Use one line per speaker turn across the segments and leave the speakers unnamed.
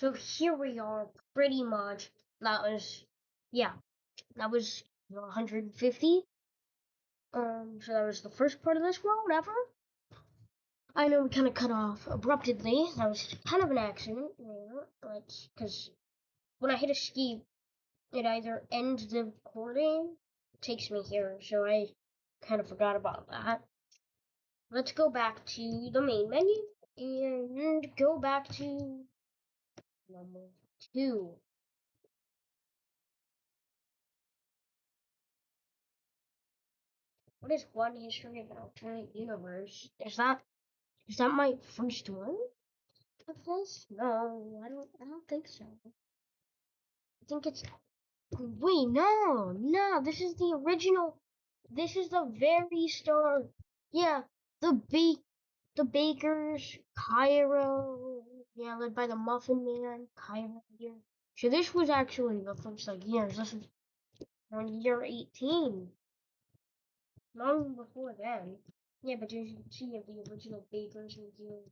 So here we are, pretty much. That was, yeah, that was 150. So that was the first part of this world ever. I know we kind of cut off abruptly. That was kind of an accident, because when I hit escape, it either ends the recording, takes me here, so I kind of forgot about that. Let's go back to the main menu and go back to number 2. What is one history of an alternate universe? Is that my first one of this? No, I don't think so. I think it's wait, no, this is the original. This is the very start. Yeah, the bakers, Cairo. Yeah, led by the Muffin Man, Cairo here. So this was actually the first years. This is on year 18. Long before then. Yeah, but you can see of the original bakers were here.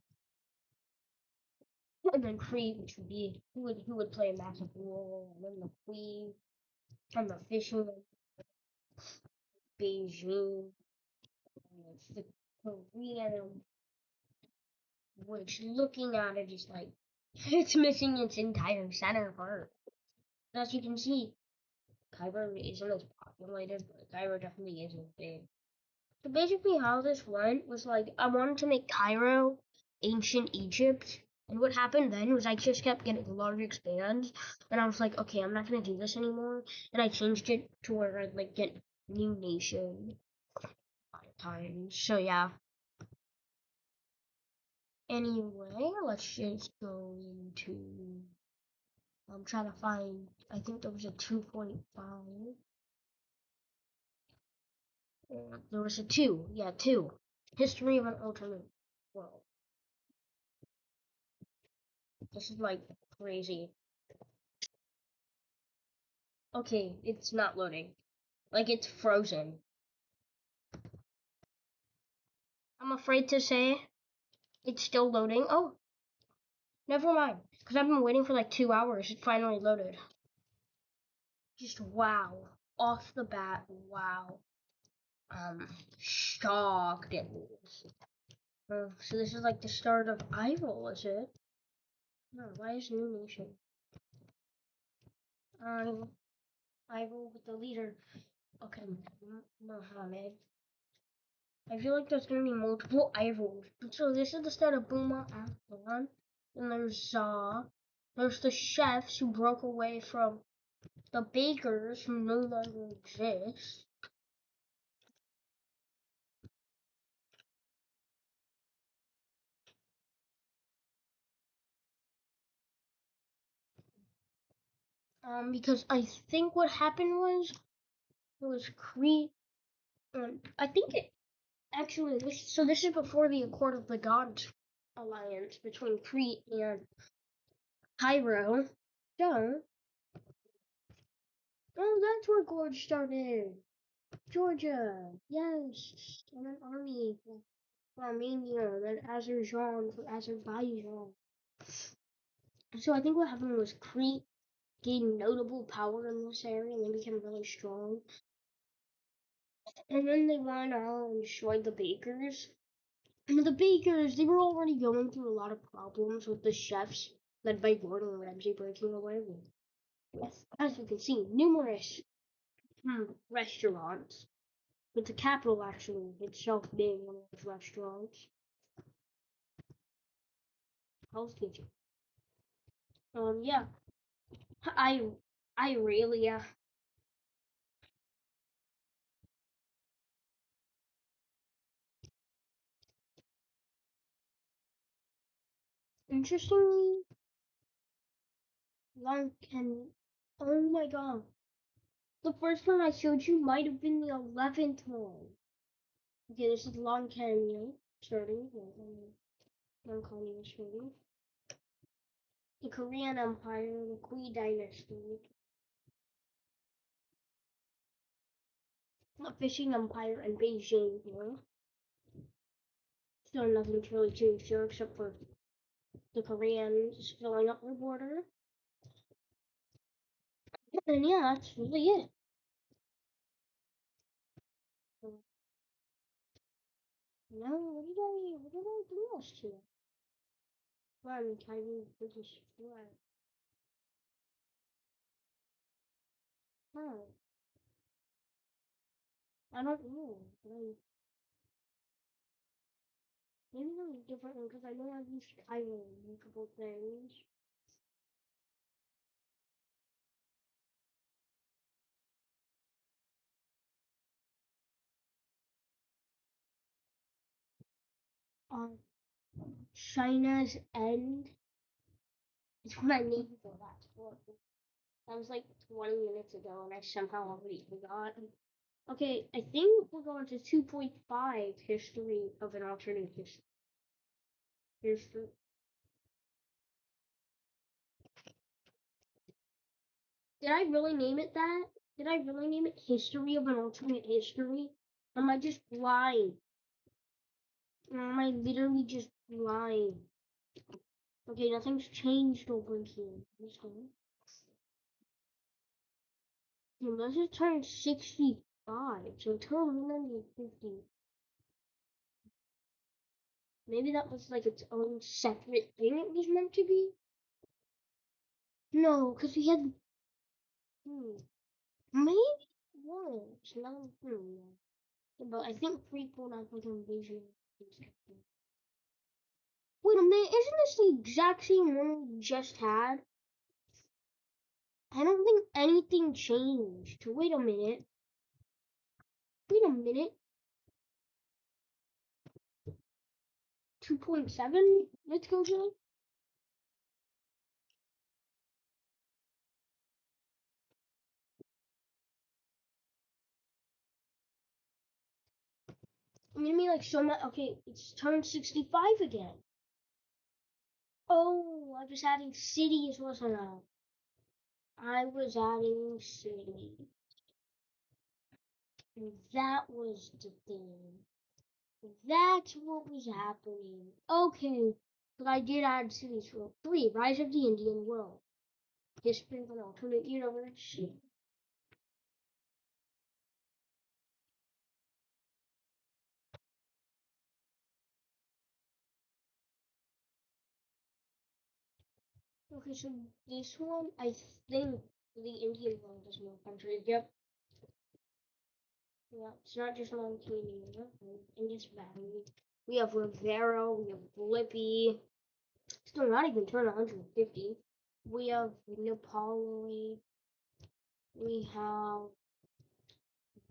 And then Creed, which would be who would play a massive role, and then the Queen, and the fisherman, Beijing, and the Korean, which looking at it is like it's missing its entire center part. As you can see, Cairo isn't as populated, but Cairo definitely isn't big. So basically how this went was like I wanted to make Cairo ancient Egypt. And what happened then was I just kept getting large expands, and I was like, okay, I'm not gonna do this anymore. And I changed it to where I'd like get new nation times. So yeah. Anyway, let's just go into. I'm trying to find. I think there was a 2.5. There was a 2. Yeah, 2. History of an alternate world. This is like crazy. Okay, it's not loading. Like it's frozen. I'm afraid to say it's still loading. Oh, never mind. Because I've been waiting for like 2 hours. It finally loaded. Just wow. Off the bat, wow. Shocked at this. So this is like the start of iRoll, is it? No, why is New Nation? iRoll with the leader. Okay, Mohammed. I feel like there's gonna be multiple iRolls. So this is the start of Boomer Afghan. And there's Za. There's the chefs who broke away from the bakers who no longer exist. Because I think what happened was it was Crete. I think it actually this is before the Accord of the Gods alliance between Crete and Cairo. So, oh, that's where Gorge started. Georgia, yes, and an army for Armenia, and then Azerbaijan for Azerbaijan. So I think what happened was Crete gained notable power in this area and they became really strong. And then they went out and destroyed the bakers. And the bakers, they were already going through a lot of problems with the chefs, led by Gordon Ramsay breaking away. Yes, as you can see, numerous restaurants, with the capital actually itself being one of those restaurants. Hell's Kitchen. Yeah, I, I really, interestingly, Long Canyon. Oh my god. The first one I showed you might have been the 11th one. Okay, this is Long Canyon starting. Long Canyon starting. The Korean Empire, the Kui Dynasty, the Fishing Empire, and Beijing here. So nothing's really changed here except for the Koreans filling up their border. And yeah, that's really it. No, what did I do last year? I'm Chinese British flag. Huh. I don't know. Maybe there's a different one because I know I've used Thailand in a couple things. Um, China's End is what I named for that sport. That was like 20 minutes ago and I somehow already forgot. Okay, I think we're going to 2.5 history of an alternate history. Did I really name it that? Did I really name it History of an Alternate History? Or am I just lying? Or am I literally just lying? Okay, nothing's changed over here. Unless it turns 65, so turn 150. Maybe that was like its own separate thing it was meant to be? No, because we had. Maybe it was. No, but I think prequel not like invasion. Wait a minute, isn't this the exact same one we just had? I don't think anything changed. Wait a minute. Wait a minute. 2.7? Let's go, Joe. I mean like so much. Okay, it's turned 65 again. Oh, I was adding cities, wasn't I? I was adding cities. And that was the thing. That's what was happening. Okay, but I did add cities for 3. Rise of the Indian World. History of an Alternate Universe. Okay, so this one, I think the Indian world is more countries. Yep. Yeah, it's not just one Canada. In this battle, we have Rivera, we have Blippi. Still not even turned 150. We have Napoleon. We have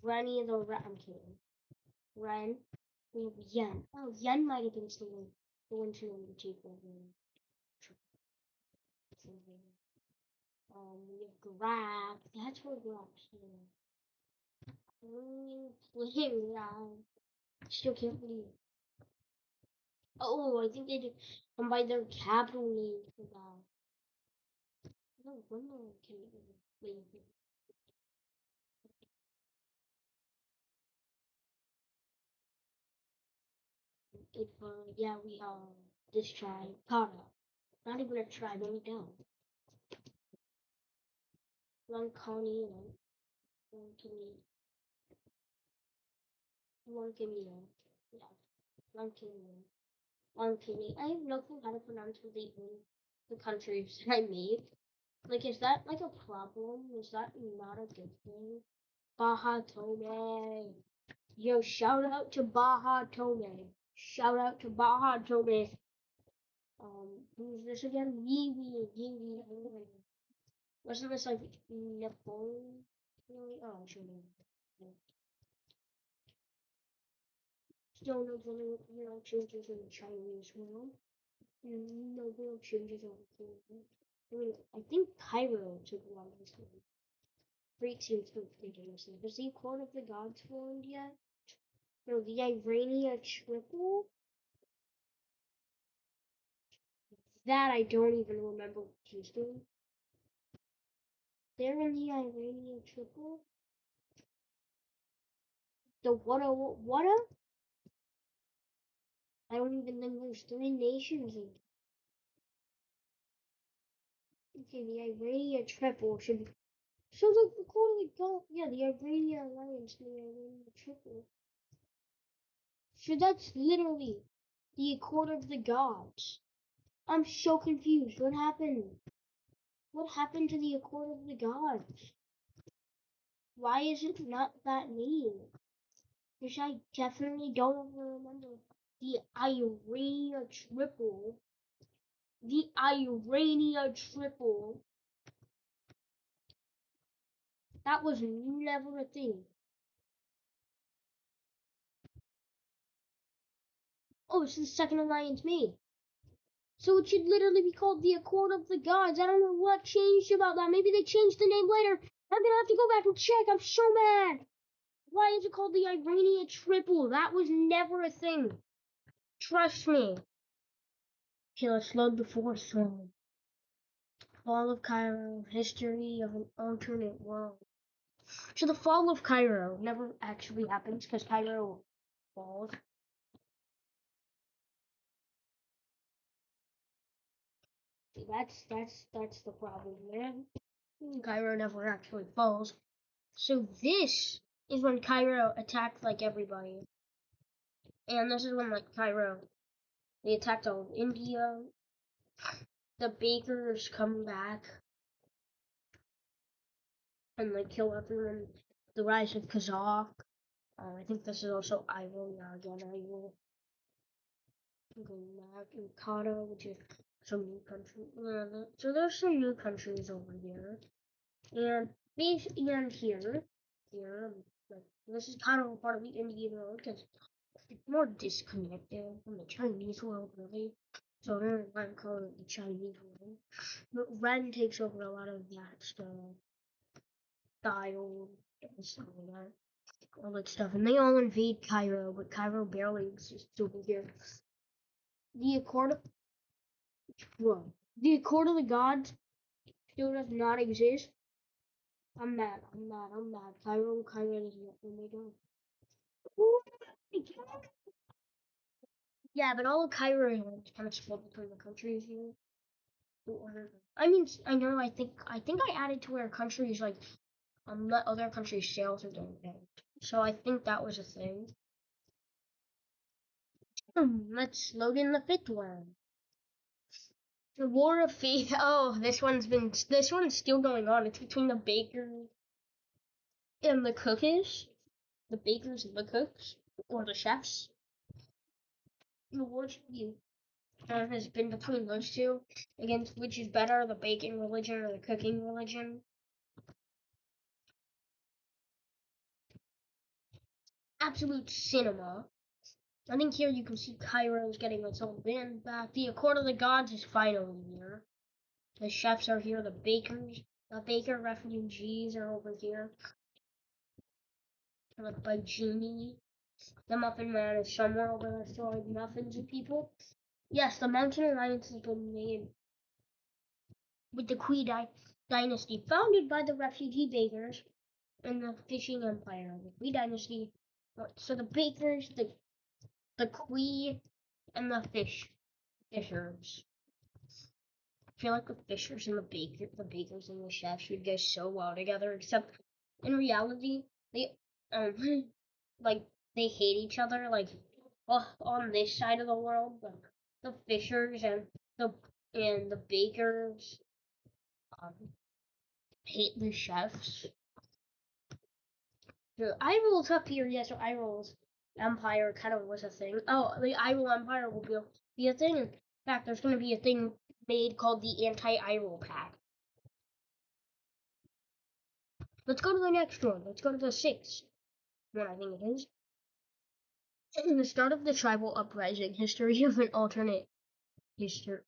Rennie the Ren. I'm kidding. Ren. We have Yen. Oh, Yen might have been the one to take over. We have Grab. That's where Grab's here. Playing around. Still can't believe it. Oh, I think they did combine their capital name for that. No, when can leave it? Yeah, we this tribe, Kara. Not even a tribe, only down. Lankani, Lankani, Lankani, yeah, Lankani, Lankani. I have no clue how to pronounce the countries I made. Like, is that like a problem? Is that not a good thing? Baja Tome. Yo, shout out to Baja Tome. Shout out to Baja Tome. Who's this again? Yee. Wasn't this like Napoleon? Oh, sure. Still no real changes in the Chinese world. No real changes on the world. I mean, I think Cairo took a lot of this one. Greek seems to have taken this. Has the Court of the Gods formed yet? No, the Irania Triple? That I don't even remember what he's doing. They're in the Iranian Triple. The what? I don't even think there's 3 nations in Okay, the Irania triple should. So the quarterly goal, yeah, the Irania alliance, the Irania triple. So that's literally the Accord of the Gods. I'm so confused. What happened? What happened to the Accord of the Gods? Why is it not that name? Which I definitely don't remember. The Irania triple. The Irania triple. That was never a thing. Oh, it's the second alliance made. So it should literally be called the Accord of the Gods. I don't know what changed about that. Maybe they changed the name later. I'm gonna have to go back and check. I'm so mad. Why is it called the Irania Triple? That was never a thing. Trust me. Okay, let's load the fourth one. Fall of Cairo, history of an alternate world. So the fall of Cairo never actually happens because Cairo falls. See, that's the problem, man. Cairo never actually falls. So this is when Cairo attacked like everybody. And this is when like Cairo they attacked all of India. The Bakers come back and like kill everyone. The rise of Kazakh. I think this is also Ivo. Yeah, again Ivo. Going back in Kata, which is some new country. Yeah, so there's some new countries over here. And here, like this is kind of a part of the Indian world because it's more disconnected from the Chinese world, really. So then I'm calling it the Chinese world. But Ren takes over a lot of that stuff, style, and stuff like that, all that stuff. And they all invade Cairo, but Cairo barely exists over here. The Accord of, well, the Accord of the Gods still does not exist. I'm mad. Cairo is not. Oh my god. Oh my god. Yeah, but all of Cairo is kind of split between the countries here. I mean, I know. I think I added to where countries like let other countries sail through them. So I think that was a thing. Let's load in the fifth one. The War of Faith. Oh, this one's still going on. It's between the bakers and the cookers. The bakers and the cooks, or the chefs. The war has been between those two against which is better, the baking religion or the cooking religion. Absolute cinema. I think here you can see Cairo's getting its own band back. The Accord of the Gods is finally here. The chefs are here. The baker refugees are over here. Like by Genie. The Muffin Man is somewhere over there throwing muffins at people. Yes, the Mountain Alliance has been made with the Dynasty, founded by the refugee bakers and the fishing empire. The Kui Dynasty. So the bakers, the Kui, and the fishers. I feel like the fishers and the bakers and the chefs would go so well together. Except in reality, they like they hate each other. Like, well, on this side of the world, the fishers and the bakers um, hate the chefs. The Iroll's up here, yeah. So Iroll's empire kind of was a thing. Oh, the Iroll Empire will be a thing. In fact, there's going to be a thing made called the Anti-Iroll Pact. Let's go to the next one. Let's go to the sixth one, I think it is. The start of the tribal uprising, history of an alternate history.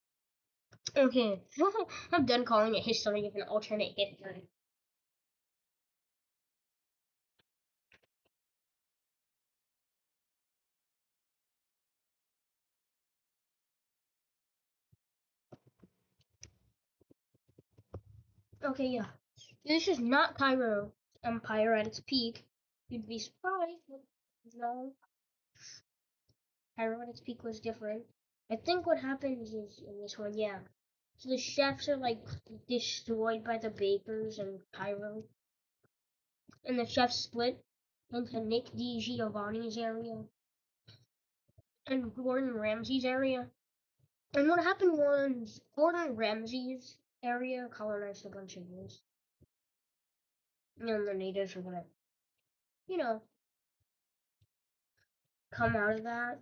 Okay, I'm done calling it history of an alternate history. Okay, yeah. This is not Cairo Empire at its peak. You'd be surprised, but no. Cairo at its peak was different. I think what happens is in this one, yeah. So the chefs are like destroyed by the bakers in Cairo, and the chefs split into Nick DiGiovanni's area and Gordon Ramsay's area. And what happened was Gordon Ramsay's area colonized a bunch of Jews. And the natives were gonna, you know, come out of that.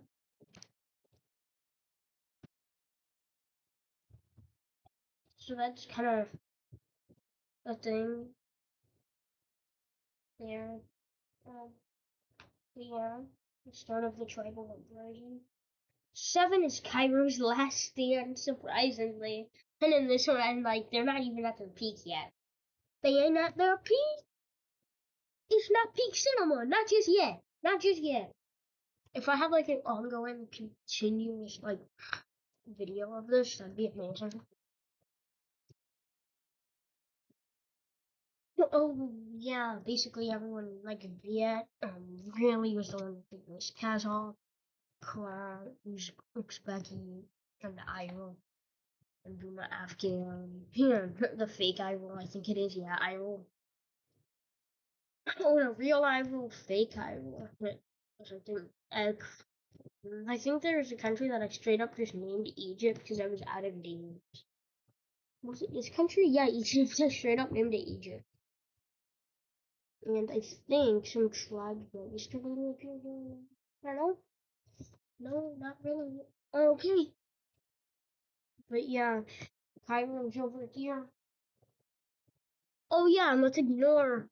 So that's kind of a thing there. Yeah, the start of the tribal uprising. 7 is Cairo's last stand, surprisingly. And in this one, like, they're not even at their peak yet. They ain't at their peak. It's not peak cinema. Not just yet. Not just yet. If I had, like, an ongoing, continuous, like, video of this, that'd be amazing. Oh, yeah, basically everyone, like, Viet, really was the one that was Kazakh, Uzbeki, and Iro. And do my Afghan. Here, the fake eye roll, I think it is, yeah, eye roll. Oh, a real eye roll, fake eye roll. I think there's a country that I straight up just named Egypt because I was out of names. Was it this country? Yeah, Egypt. I straight up named it Egypt. And I think some tribe used to live here. I don't know. No, not really. Okay. But yeah, Cairo's over here. Oh yeah, and let's ignore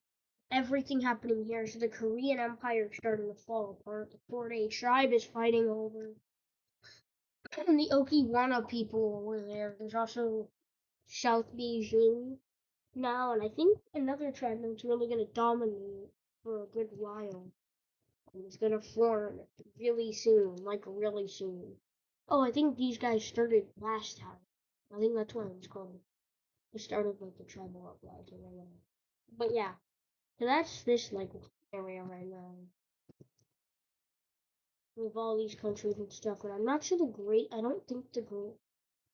everything happening here. So the Korean Empire starting to fall apart. The Kore tribe is fighting over. And the Okinawa people were there. There's also South Beijing now, and I think another tribe that's really going to dominate for a good while. And it's going to form really soon, like really soon. Oh, I think these guys started last time. I think that's what it was called. It started like the tribal uprising. But yeah, so that's this like area right now. With all these countries and stuff, and I'm not sure I don't think the Great,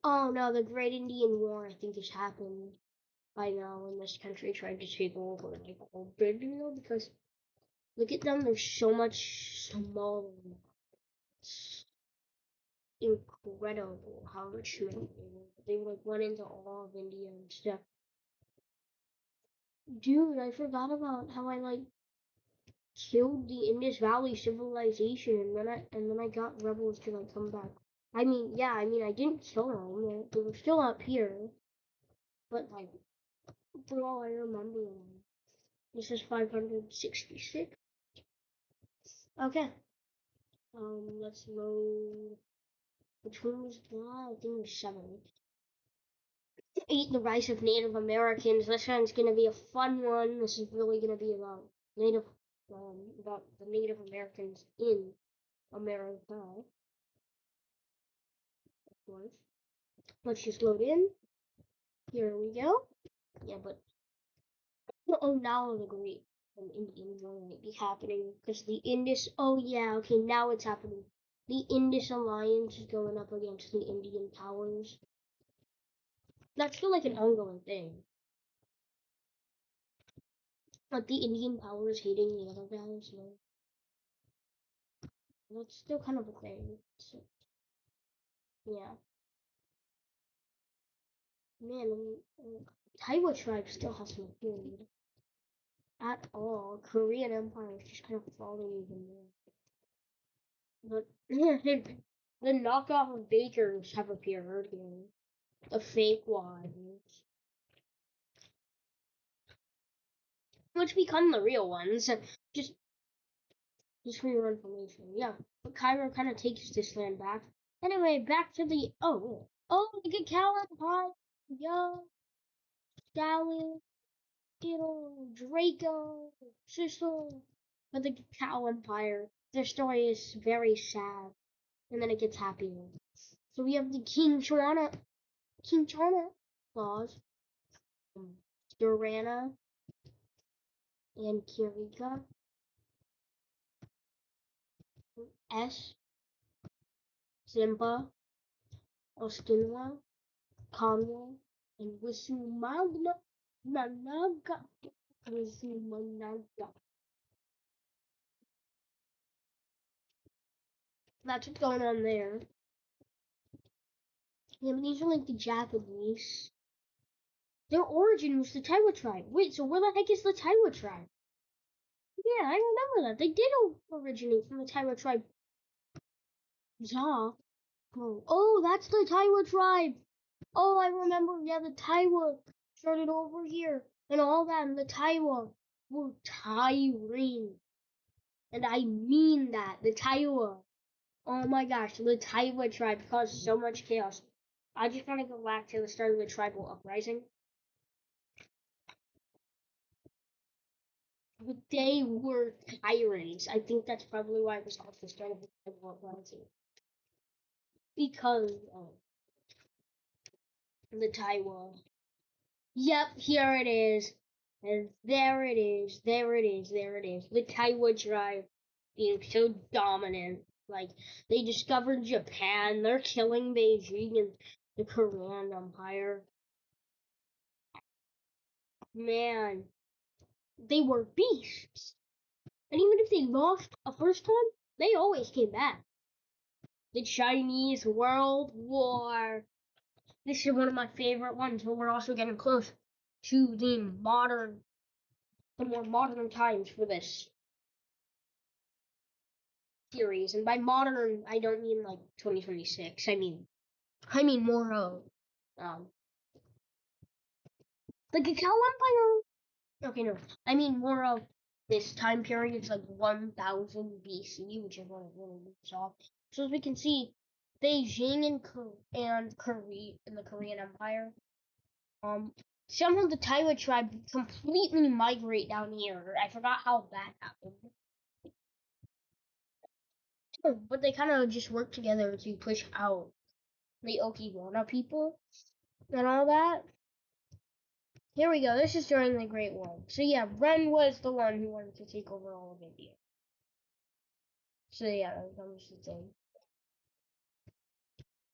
oh no, the Great Indian War, I think has happened by now, and this country tried to take over, like, all Britain, because look at them, they're so much smaller. It's incredible how much smaller they were. They, like, went into all of India and stuff. Dude, I forgot about how I, like, killed the Indus Valley civilization, and then I got rebels to like come back. I mean, yeah, I didn't kill them. They were still up here, but like for all I remember, this is 566. Okay, let's load. Which one was that? I think it was 7. Eat the Rice of Native Americans. This one's gonna be a fun one. This is really gonna be Native, about the Native Americans in America. Of course. Let's just load in. Here we go. Yeah, but oh, now the Great Indian War might be happening because the Indus. Oh yeah, okay, now it's happening. The Indus Alliance is going up against the Indian powers. That's still like an ongoing thing. Like the Indian powers hating the other guys, you know. That's still kind of a thing. So, yeah. Man, Taiwan tribe still has no food at all. Korean Empire is just kind of falling even more. But the knockoff of bakers have appeared here. The fake ones. Which become the real ones. Just just for your information. Yeah. But Cairo kind of takes this land back. Anyway, back to the look at Callan Pie, Young, Stalin, Draco, Sissel. But the Cow Empire, their story is very sad. And then it gets happier. So we have the King China laws, Durana and Kirika, S, Zimba, Ostinwa, Kanya and Wisumagna Managa Wisumanaga. That's what's going on there. Yeah, but these are like the Japanese. Their origin was the Taiwa tribe. Wait, so where the heck is the Taiwa tribe? Yeah, I remember that. They did originate from the Taiwa tribe. Ja. Oh, that's the Taiwa tribe. Oh, I remember. Yeah, the Taiwa started over here and all that, and the Taiwa were tiring. And I mean that. The Taiwa. Oh my gosh, the Taiwa tribe caused so much chaos. I just want to go back to the start of the tribal uprising. But they were tyrants. I think that's probably why it was called the start of the tribal uprising. Because of the Taiwa. Yep, here it is. And there it is. There it is. There it is. The Taiwa tribe being so dominant. Like, they discovered Japan. They're killing Beijing and the Korean Empire. Man, they were beasts. And even if they lost a first time, they always came back. The Chinese World War. This is one of my favorite ones, but we're also getting close to the more modern times for this series. And by modern, I don't mean like 2026. I mean more of the Cacao Empire. Okay, no, I mean more of this time period. It's like 1000 BC, which is when it really moves off. So as we can see, Beijing and Korea and the Korean Empire. Somehow the Taiwan tribe completely migrate down here. I forgot how that happened. But they kind of just work together to push out the Okinawa people and all that. Here we go. This is during the Great War. So yeah, Ren was the one who wanted to take over all of India. So yeah, that was the thing.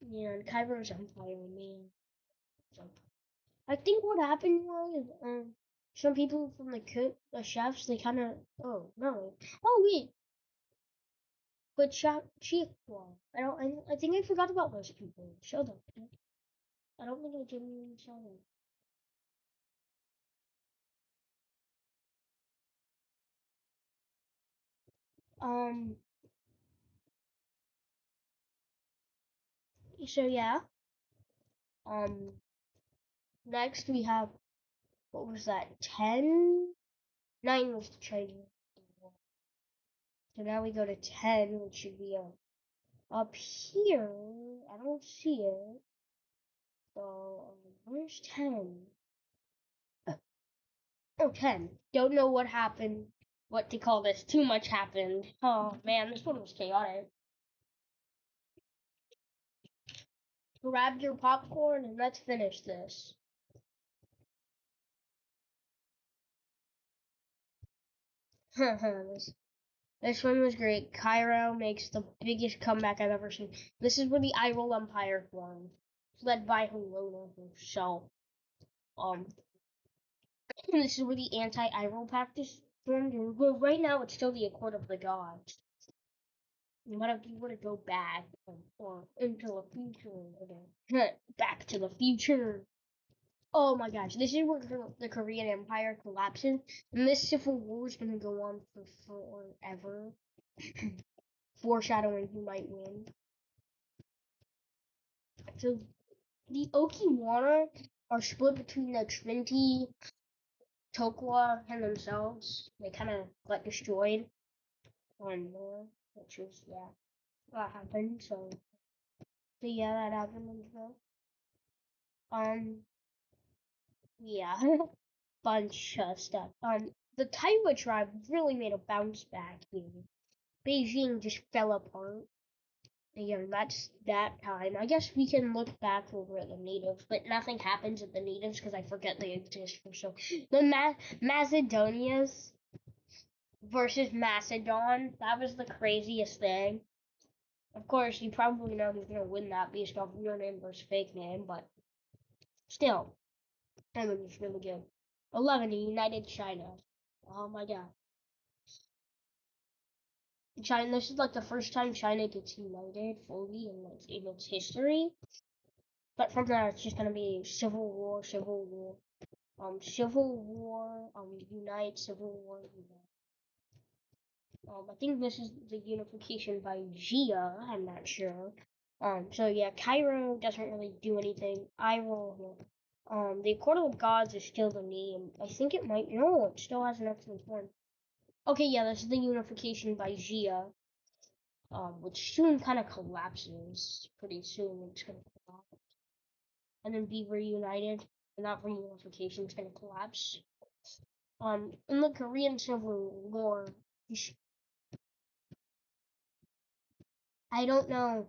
Yeah, and Kairo's empire, man. So, I think what happened was, some people from the chefs, they kind of, oh no, oh wait, but Chihuahua. I think I forgot about those people. Show them. I don't think I genuinely saw them. Um. So yeah. Um. Next we have, what was that? 10? 9 was the Chinese. So now we go to 10, which should be up here. I don't see it. So where's 10? Oh, 10. Don't know what happened. What to call this? Too much happened. Oh man, this one was chaotic. Grab your popcorn and let's finish this. this one was great. Cairo makes the biggest comeback I've ever seen. This is where the Iroh Empire formed, led by Helona herself. Um, this is where the anti-Iroh Pact is formed. Well, right now it's still the Accord of the Gods. What if you were to go back or into the future again? Back to the future. Oh my gosh, this is where the Korean Empire collapses, and this civil war is going to go on for forever, foreshadowing who might win. So the Okinawa are split between the Trinity, Tokugawa, and themselves. They kind of got destroyed on war, which is that happened. So yeah, that happened as well. Yeah. Bunch of stuff. The Taiwa tribe really made a bounce back here. Beijing just fell apart. And that's that time. I guess we can look back over at the natives, but nothing happens at the natives because I forget they exist for so. The Macedonians versus Macedon. That was the craziest thing. Of course, you probably know who's gonna win that based off real name versus fake name, but Still, that one was really good. 11, United China. Oh my god. China, this is like the first time China gets united fully in its history. But from there, it's just gonna be civil war, unite, civil war, unite. I think this is the unification by Gia. I'm not sure. So yeah, Cairo doesn't really do anything. The Court of the Gods is still the name. I think it might. No, it still has an excellent form. Okay, yeah, this is the unification by Gia. Which soon kind of collapses. Pretty soon it's gonna collapse, and then be reunited, and that reunification is gonna collapse. In the Korean Civil War, I don't know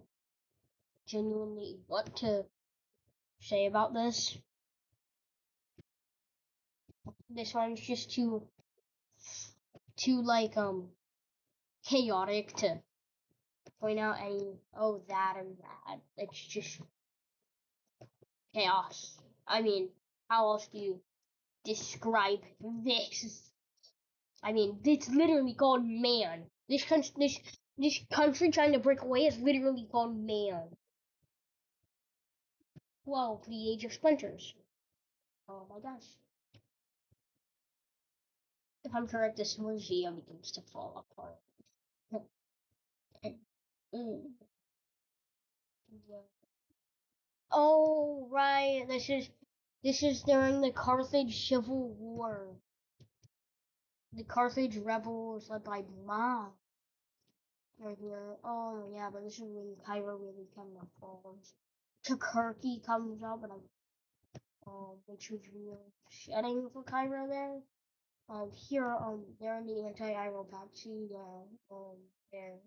genuinely what to say about this. This one's just too like chaotic to point out any that and that. It's just chaos. I mean, how else do you describe this? I mean, it's literally called man. This country trying to break away is literally called man. Well, the age of splinters. Oh my gosh. If I'm correct, this museum begins to fall apart. Mm. Oh right, this is during the Carthage Civil War. The Carthage rebels led by Ma right here. Oh yeah, but this is when Cairo really kind of falls. Turkey comes up, and which was real shedding for Cairo there. Here, they're in the anti-Iro Patsy, there,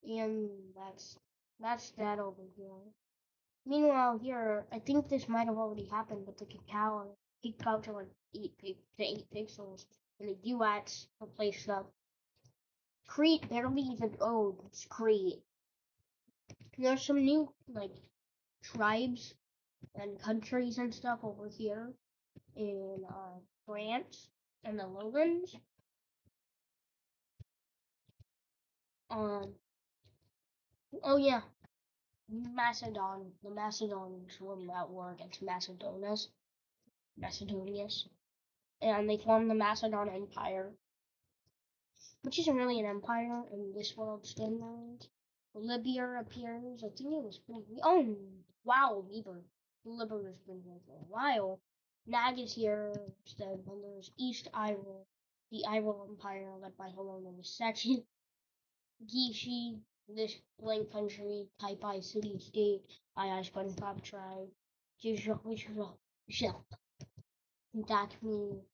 and that's that over here. Meanwhile, here, I think this might have already happened, but the cacao peaked out to like 8 pixels, and the UATs replaced up. Crete barely even owns Crete. There's some new like tribes and countries and stuff over here in France and the lowlands. Um. Oh yeah, the Macedonians won that war against Macedonians, and they formed the Macedon Empire, which isn't really an empire in this world's Finland. Libya appears. I think it was pretty. Oh wow, Liber has been here for a while. Nag is here instead. Then there's East Iral, the Iral Empire led by Helena II. Gishi, this blank country, type I city state, I SpongeBob tribe. Dakmi,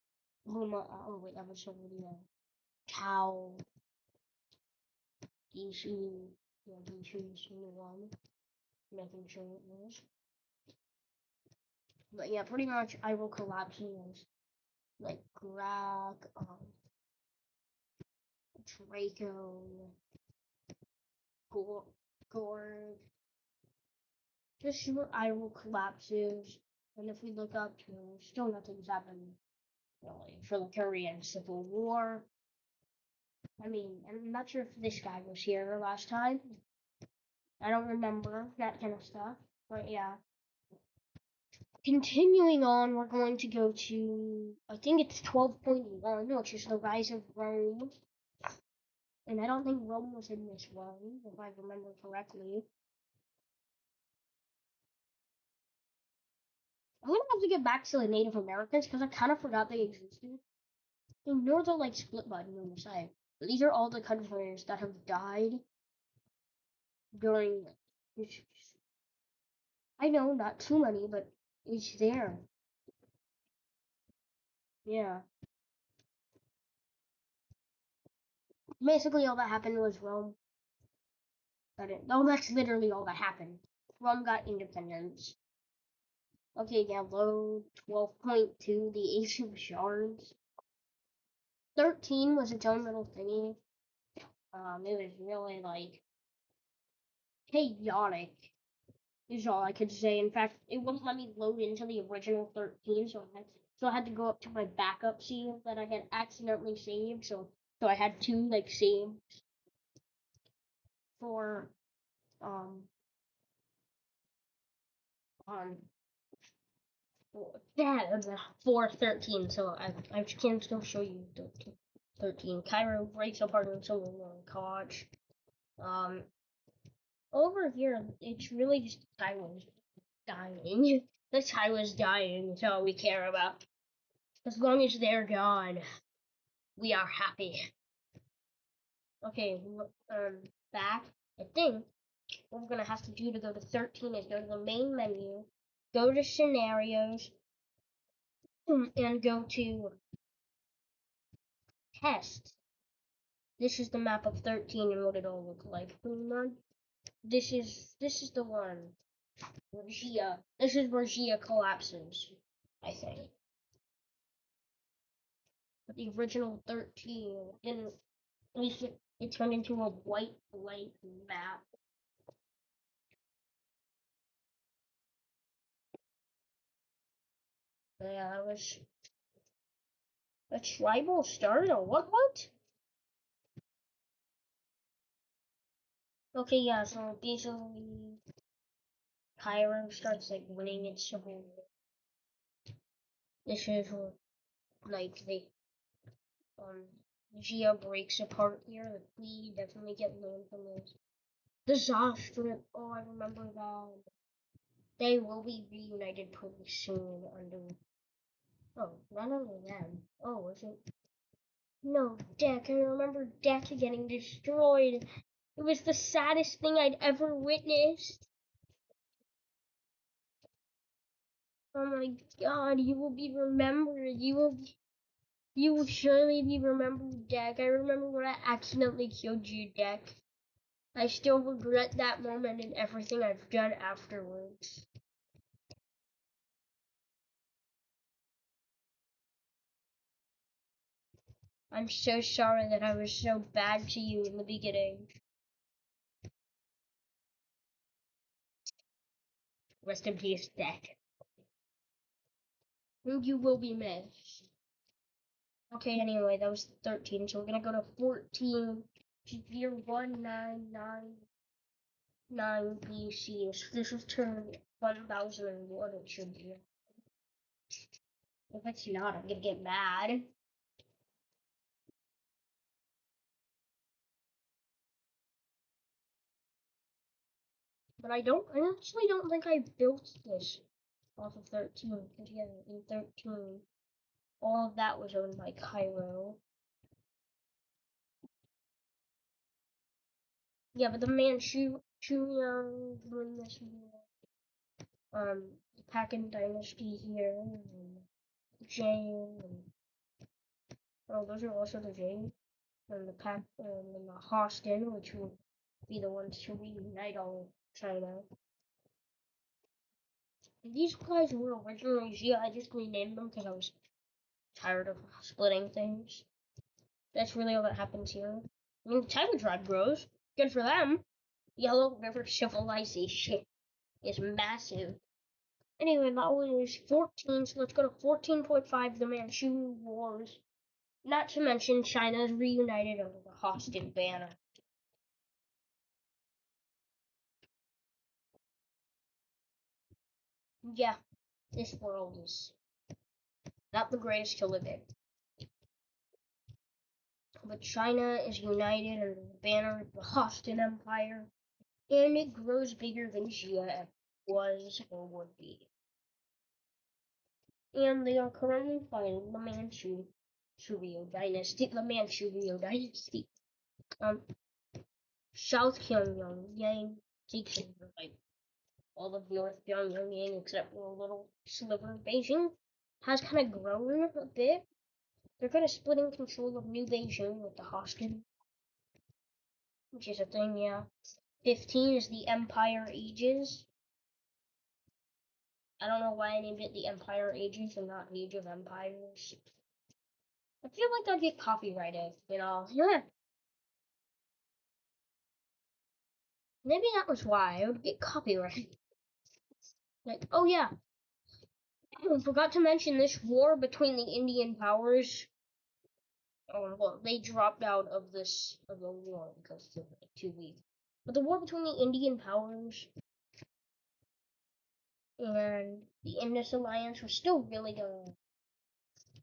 Luma, oh wait, that was already there. Cow, Gishi, yeah, Gishi is the one, making sure it was. But yeah, pretty much I will collapse as like Grag, Draco, Gorg, just sure I will collapses. And if we look up here, still nothing's happened really for the Korean Civil War. I mean, I'm not sure if this guy was here last time. I don't remember that kind of stuff. But yeah. Continuing on, we're going to go to, I think it's 12.1, which is the rise of Rome. And I don't think Rome was in this one, if I remember correctly. I'm gonna have to get back to the Native Americans because I kind of forgot they existed. They know they're like split button on the side. But these are all the countries that have died during. I know, not too many, but it's there. Yeah. Basically, all that happened was Rome. No, that's literally all that happened. Rome got independence. Okay, yeah, load 12.2, the Age of Shards. 13 was its own little thingy. It was really like chaotic. is all I could say. In fact, it wouldn't let me load into the original 13, so I had to go up to my backup save that I had accidentally saved. So I had two like saves for um um that 413. So I can still show you 13. Cairo breaks apart into one couch. Um, over here it's really just Taiwan's dying. The Taiwan's dying is all we care about. As long as they're gone, we are happy. Okay, back. I think what we're gonna have to do to go to 13 is go to the main menu, go to scenarios, and go to test. This is the map of 13 and what it'll look like. This is the one where Gia. This is where Gia collapses, I think. But the original 13 didn't. At least it turned into a white blank map. Yeah, that was a tribal starter. What? Okay, yeah. So basically, Cairo starts like winning its civil war. This is like the um Gia breaks apart here. We definitely get known from this. Disaster. Oh, I remember that. They will be reunited pretty soon under. Oh, not only them. Oh, was it? No, Deck. I remember Deck getting destroyed. It was the saddest thing I'd ever witnessed. Oh my God! You will be remembered. You will surely be remembered, Deck. I remember when I accidentally killed you, Deck. I still regret that moment and everything I've done afterwards. I'm so sorry that I was so bad to you in the beginning. Rest in peace, Deck. You will be missed. Okay, anyway, that was 13, so we're gonna go to 14. Year 1999 BC. So this is turn 1001, it should be. If it's not, I'm gonna get mad. But I actually don't think I built this off of 13, because yeah, in 13, all of that was owned by Cairo. Yeah, but the Manchurian doing this, the Pagan dynasty here, and Jane, and, oh, those are also the Jane, and the Hostin, which will be the ones to reunite all of China. These guys were originally Xia, I just renamed them because I was tired of splitting things. That's really all that happens here. I mean, the Tiger tribe grows. Good for them. Yellow River Civilization is massive. Anyway, that was 14, so let's go to 14.5, the Manchu Wars. Not to mention, China is reunited under the Hostin banner. Yeah, this world is not the greatest to live in. But China is united under the banner of the Hostin Empire, and it grows bigger than Xia was or would be. And they are currently fighting the Manchurian dynasty. The Manchurian dynasty. South Pyongyang takes over like all of North Pyongyang except for a little sliver of Beijing. Has kind of grown a bit. They're kind of splitting control of New Beijing with the Hostin, which is a thing, yeah. 15 is the Empire Ages. I don't know why I named it the Empire Ages and not Age of Empires. I feel like I'd get copyrighted, you know. Yeah. Maybe that was why I would get copyrighted. Like, oh yeah, I forgot to mention this war between the Indian powers. Oh, well, they dropped out of the war because they're like, too weak. But the war between the Indian powers and the Indus Alliance was still really going.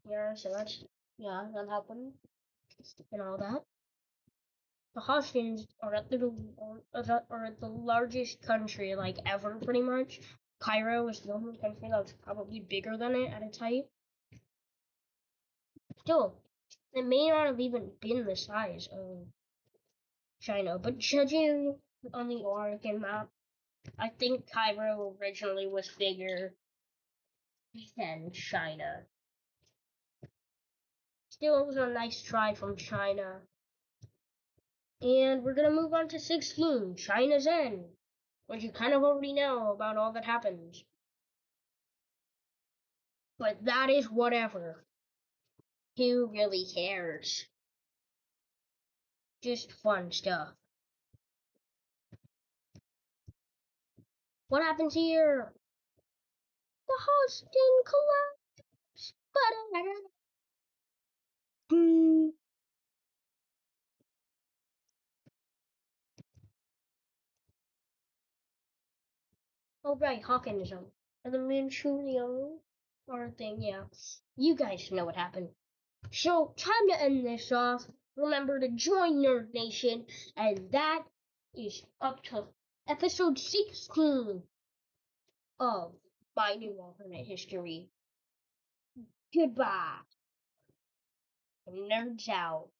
Yeah, so that's yeah, that happened and all that. The Hoskins are the largest country like ever, pretty much. Cairo is the only country that's probably bigger than it at its height. Still, it may not have even been the size of China, but judging on the Oregon map, I think Cairo originally was bigger than China. Still, it was a nice try from China. And we're gonna move on to 16, China's End, which you kind of already know about all that happens. But that is whatever. Who really cares? Just fun stuff. What happens here? The Houston collapse. Oh right, Hawkinsm. And the Manchurian or thing, yeah. You guys know what happened. So time to end this off. Remember to join Nerd Nation, and that is up to episode 16 of My New Alternate History. Goodbye. Nerds out.